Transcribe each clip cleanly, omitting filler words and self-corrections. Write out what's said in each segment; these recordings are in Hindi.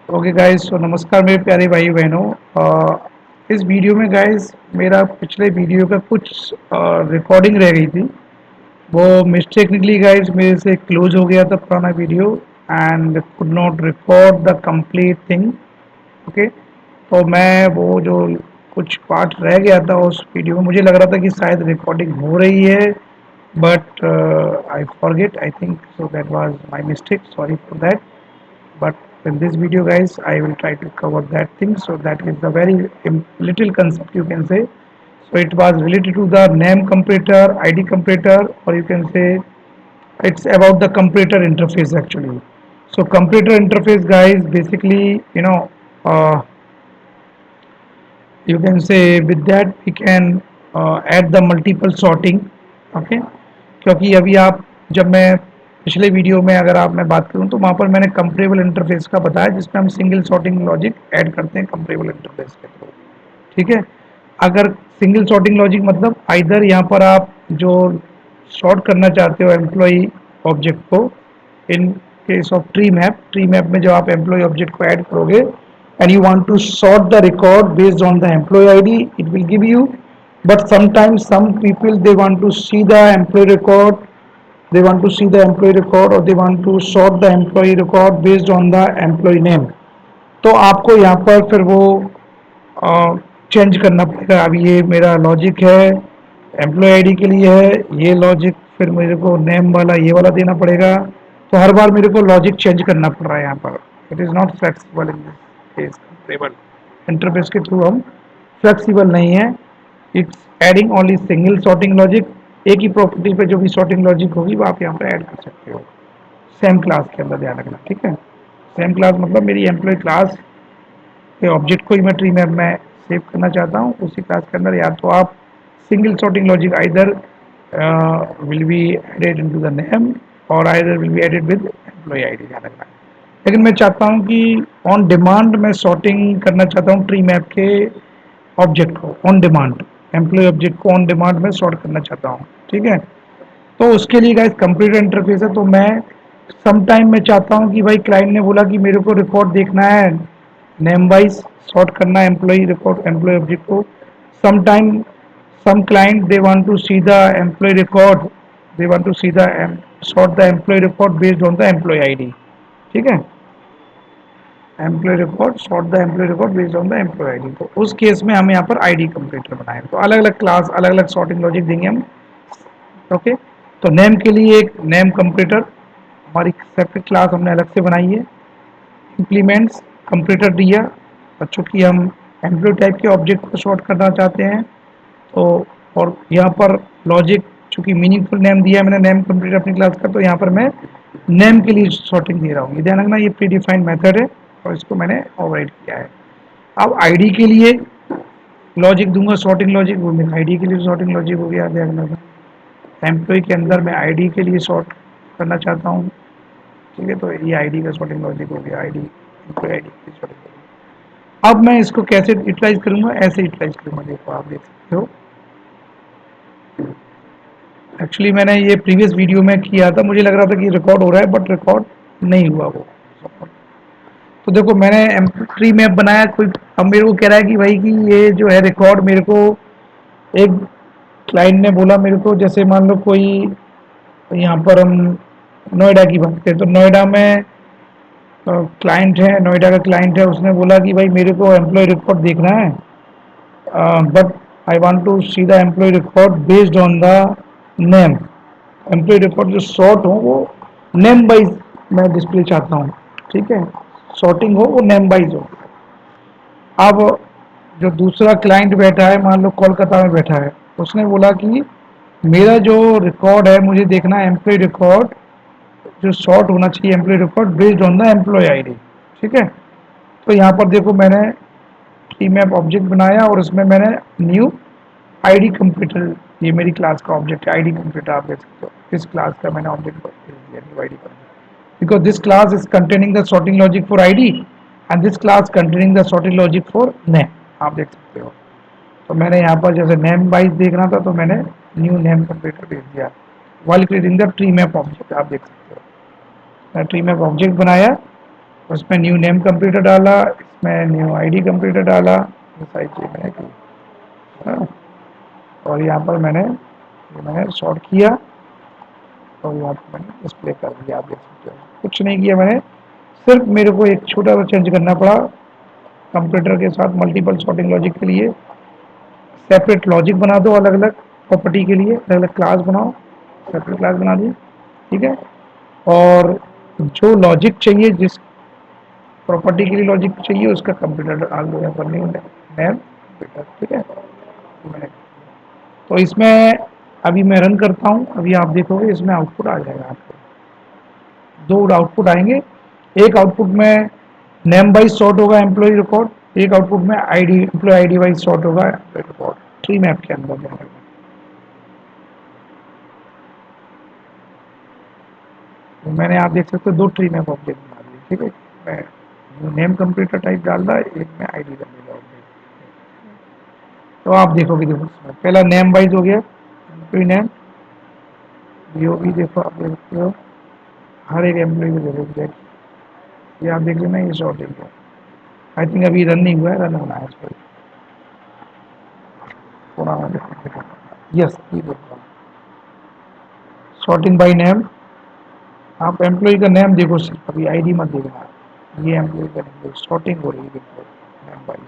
ओके गाइस, सो नमस्कार मेरे प्यारे भाई बहनों। इस वीडियो में गाइस मेरा पिछले वीडियो का कुछ रिकॉर्डिंग रह गई थी। वो मिस्टेकली गाइस मेरे से क्लोज हो गया था पुराना video and could not record the complete thing. Okay, तो मैं वो जो कुछ पार्ट रह गया था उस वीडियो में, मुझे लग रहा था कि शायद रिकॉर्डिंग हो रही है, but I forget, I think so that was my mistake, sorry for that. But in this video guys I will try to cover that thing. So that is the very little concept you can say. So it was related to the name comparator, id comparator, or you can say it's about the comparator interface actually. So comparator interface guys, basically, uh, you can say with that we can add the multiple sorting. Okay, क्योंकि अभी आप, जब मैं पिछले वीडियो में अगर आप मैं बात करूं तो वहां पर मैंने कंपेरेबल इंटरफेस का बताया जिसमें हम सिंगल सॉर्टिंग लॉजिक ऐड करते हैं कंपेरेबल इंटरफेस के थ्रू। ठीक है, अगर सिंगल सॉर्टिंग लॉजिक मतलब आइदर यहाँ पर आप जो सॉर्ट करना चाहते हो एम्प्लॉई ऑब्जेक्ट को, in case of tree map में जब आप एम्प्लॉय ऑब्जेक्ट को ऐड करोगे and you want to sort the record based on the employee ID, it will give you, but sometimes some people they want to see the employee record, they want to see the employee record or they want to sort the employee record based on the employee name। तो आपको यहाँ पर फिर वो चेंज करना पड़ेगा। अभी ये मेरा लॉजिक है, एम्प्लॉय आईडी के लिए है ये लॉजिक, फिर मेरे को नेम वाला ये वाला देना पड़ेगा। तो हर बार मेरे को लॉजिक चेंज करना पड़ रहा है यहाँ पर। It is not flexible in this case comparable interface के थ्रू हम फ्लेक्सिबल नहीं है। It's adding only single sorting logic. एक ही प्रॉपर्टी पे जो भी सॉर्टिंग लॉजिक होगी वो आप यहाँ पर ऐड कर सकते हो सेम क्लास के अंदर, ध्यान रखना। ठीक है, सेम क्लास मतलब मेरी एम्प्लॉय क्लास के ऑब्जेक्ट को ही मैं ट्री मैप में सेव करना चाहता हूँ, उसी क्लास के अंदर या तो आप single sorting logic either will be added into the name और either will be added with employee ID, ध्यान रखना। लेकिन मैं चाहता हूँ कि ऑन डिमांड मैं सॉर्टिंग करना चाहता हूँ ट्री मैप के ऑब्जेक्ट को ऑन डिमांड, एम्प्लॉय ऑब्जेक्ट को ऑन डिमांड में सॉर्ट करना चाहता हूँ। ठीक है, तो उसके लिए गाइस कंप्यूटर इंटरफेस है। तो मैं सम टाइम मैं चाहता हूँ कि भाई क्लाइंट ने बोला कि मेरे को रिकॉर्ड देखना है, नेम वाइज सॉर्ट करना है एम्प्लॉय रिकॉर्ड एम्प्लॉय ऑब्जेक्ट को। Some time some client they want to see the employee record, they want to see the sort the employee record based on the employee ID. ठीक है, employee record sort the employee record based on the employee ID. तो उस केस में हम यहाँ पर आईडी कंप्यूटर बनाए, तो अलग अलग क्लास अलग अलग सॉर्टिंग लॉजिक देंगे हम। ओके, तो नेम के लिए एक नेम कंप्यूटर हमारी सेपरेट क्लास हमने अलग से बनाई है। इम्प्लीमेंट्स कंप्यूटर दिया, और चूँकि हम एम्प्लॉय टाइप के ऑब्जेक्ट को सॉर्ट करना चाहते हैं तो, और यहाँ पर लॉजिक चूँकि मीनिंगफुल नेम दिया है मैंने नेम कंप्यूटर अपनी क्लास का, तो यहाँ पर मैं नेम के लिए सॉर्टिंग दे रहा हूँ। ये ध्यान रखना, ये प्री डिफाइंड मेथड है और इसको मैंने ओवरराइड किया है। अब आईडी के लिए लॉजिक दूंगा सॉर्टिंग लॉजिक, वो मेरा आईडी के लिए सॉर्टिंग लॉजिक हो गया। ध्यान रखना, एम्प्लॉय के अंदर मैं आईडी के लिए सॉर्ट करना चाहता हूँ। ठीक है, तो ये आईडी का सॉर्टिंग लॉजिक हो गया, आईडी एम्प्लॉय आईडी की सॉर्टिंग लॉजिक। अब मैं इसको कैसे यूटिलाइज करूंगा, ऐसे यूटिलाइज करूंगा। देखो आप देख सकते हो, एक्चुअली मैंने ये प्रीवियस वीडियो में किया था, मुझे लग रहा था कि रिकॉर्ड हो रहा है बट रिकॉर्ड नहीं हुआ वो। तो देखो मैंने ट्री मैप बनाया, कोई अब मेरे को कह रहा है कि भाई कि ये जो है रिकॉर्ड मेरे को, एक क्लाइंट ने बोला मेरे को, जैसे मान लो कोई, यहाँ पर हम नोएडा की बात करें तो नोएडा में क्लाइंट है, नोएडा का क्लाइंट है, उसने बोला कि भाई मेरे को एम्प्लॉय रिकॉर्ड देखना है, but I want to see the employee record based on the name. Employee record जो सॉर्ट हो वो नेम वाइज मैं डिस्प्ले चाहता हूँ। ठीक है, सॉर्टिंग हो वो नेम वाइज हो। अब जो दूसरा क्लाइंट बैठा है, मान लो कोलकाता में बैठा है, उसने बोला कि मेरा जो रिकॉर्ड है मुझे देखना है एम्प्लॉय रिकॉर्ड जो सॉर्ट होना चाहिए employee record based on the employee ID. ठीक है, तो यहाँ पर देखो मैंने ट्री मैप ऑब्जेक्ट बनाया और उसमें मैंने न्यू आईडी कंप्यूटर, ये मेरी क्लास का ऑब्जेक्ट है आईडी कंप्यूटर, आप देख सकते हो इस क्लास का मैंने ऑब्जेक्ट दिया new ID computer, because this class is containing the sorting logic for ID and this class containing the sorting logic for name, आप देख सकते हो। तो मैंने यहाँ पर जैसे नेम वाइज देखना था तो मैंने न्यू नेम कंप्यूटर भेज दिया while creating the tree map object, आप देख सकते हो। मैं ट्री मैप ऑब्जेक्ट बनाया उसमें न्यू नेम कंप्यूटर डाला, इसमें न्यू आईडी कंप्यूटर डाला, ये सारी चीज़ मैंने की, है ना। और यहाँ पर मैंने शॉर्ट किया और यहाँ पर मैंने डिस्प्ले कर दिया, आप देख सकते हो। कुछ नहीं किया मैंने, सिर्फ मेरे को एक छोटा सा चेंज करना पड़ा कंप्यूटर के साथ मल्टीपल सॉर्टिंग लॉजिक के लिए। सेपरेट लॉजिक बना दो अलग अलग प्रॉपर्टी के लिए, अलग अलग क्लास बनाओ, सेपरेट क्लास बना दी, ठीक है। और जो लॉजिक चाहिए, जिस प्रॉपर्टी के लिए लॉजिक चाहिए, उसका कंप्यूटर डाल दो यहाँ पर, न्यू नेम कंप्यूटर, ठीक है। तो इसमें अभी मैं रन करता हूँ, अभी आप देखोगे इसमें आउटपुट आ जाएगा आपको, दो आउटपुट आएंगे। एक आउटपुट में नेम वाइज सॉर्ट होगा एम्प्लॉय रिकॉर्ड, एक आउटपुट में ID employee ID wise sort होगा एम्प्लॉय रिकॉर्ड, ट्री मैप के अंदर जाएगा। तो मैंने, आप देख सकते हो, दो ट्री मैप ऑब्जेक्ट बना दिए, ठीक है। मैं नेम कंप्यूटर टाइप डाल रहा है, एक में आईडी डालेगा ऑब्जेक्ट। तो आप देखोगे, देखो पहला नेम वाइज हो गया, एम्प्लॉय नेम, बीओबी देखो, आप देख सकते हो हर एक एम्प्लॉय को देखो एग्जैक्ट, ये आप देख लेना, ये सॉर्टिंग है। आई थिंक अभी रन नहीं हुआ है, रन होना है इसको, थोड़ा मैं देखो, यस ये देखो सॉर्टिंग बाय नेम। आप एम्प्लॉय का नेम देखो सिर्फ, अभी आईडी मत देखना, ये एम्प्लॉय का नेम सॉर्टिंग हो रही है, देखो नेम वाइज,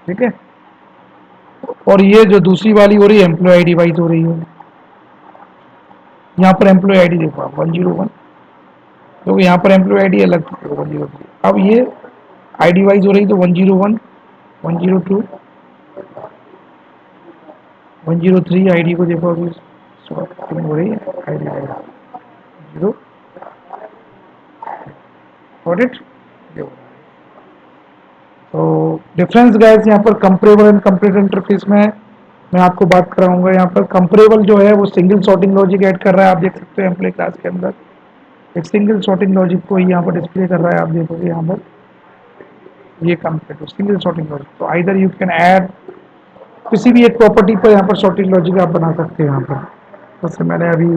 ठीक है। और ये जो दूसरी वाली हो रही है एम्प्लॉय आईडी वाइज हो रही है, यहाँ पर एम्प्लॉय आईडी देखो आप 101, क्योंकि यहाँ पर एम्प्लॉय आईडी अलग थी 103, अब ये आईडी वाइज हो रही तो 101, 102, 103 आईडी को देखो, अभी सॉर्टिंग हो रही है ID wise, zero, got it. तो डिफरेंस गाइस यहाँ पर कंपेरेबल एंड कंपेरेटर इंटरफेस में मैं आपको बात कराऊंगा। यहाँ पर कंपेरेबल जो है वो सिंगल सॉर्टिंग लॉजिक ऐड कर रहा है, आप देख सकते हो एम्प्लॉय क्लास के अंदर एक सिंगल सॉर्टिंग लॉजिक को यहाँ पर डिस्प्ले कर रहा है, आप देखोगे यहाँ पर ये compare to single sorting logic. तो आइदर यू कैन ऐड किसी भी एक प्रॉपर्टी पर यहाँ पर सॉर्टिंग लॉजिक आप बना सकते हैं यहाँ पर। जैसे मैंने अभी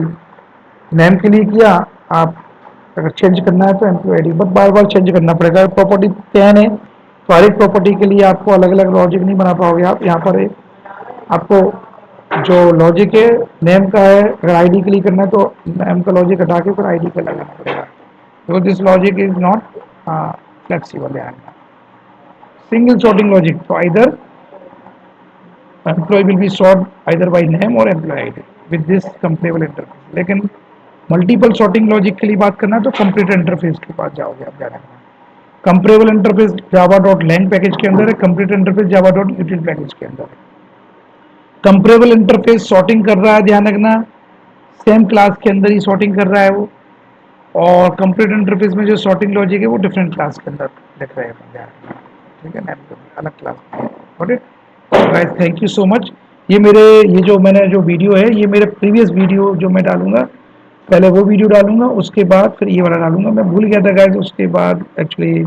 नेम के लिए किया, आप अगर चेंज करना है तो एम्प्लॉय आईडी, बट बार बार चेंज करना पड़ेगा, प्रॉपर्टी 10 है तो हर एक प्रॉपर्टी के लिए आपको अलग अलग लॉजिक नहीं बना पाओगे आप। यहाँ पर आपको जो लॉजिक है नेम का है, अगर आईडी के लिए करना है तो नेम का लॉजिक हटा के फिर आईडी का लगाना पड़ेगा, तो this logic is not flexible है। सिंगल सॉर्टिंग लॉजिक, तो either employee will be sort either by name और employee ID with this comparable interface. लेकिन मल्टीपल सॉर्टिंग लॉजिक के लिए बात करना है तो कंप्लीट इंटरफेस के पास जाओगे आप जाना। Comparable interface Java dot lang package के अंदर है, complete interface Java dot util package के अंदर है। कंपेरेबल इंटरफेस सॉर्टिंग कर रहा है, ध्यान रखना, सेम क्लास के अंदर ही सॉर्टिंग कर रहा है वो, और कंप्लीट इंटरफेस में जो सॉर्टिंग लॉजिक है वो डिफरेंट क्लास के अंदर लिख रहे हैं, ध्यान रखना, ठीक है ना, अलग क्लास में। Got it guys, thank you so much. ये मेरे, ये जो मैंने जो वीडियो है, ये मेरे प्रीवियस वीडियो जो मैं डालूंगा, पहले वो वीडियो डालूंगा, उसके बाद फिर ये वाला डालूंगा। मैं भूल गया था गाइस, उसके बाद एक्चुअली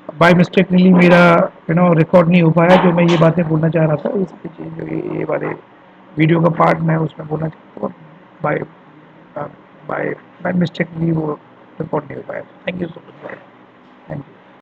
बाय मिस्टेकली मेरा रिकॉर्ड नहीं हो पाया, जो मैं ये बातें बोलना चाह रहा था, इसकी चीज़ जो ये वाले वीडियो का पार्ट मैं उसमें बोलना चाहता हूँ, बाय बाय बाय मिस्टेकली वो रिकॉर्ड नहीं हो पाया। Thank you so much, thank you.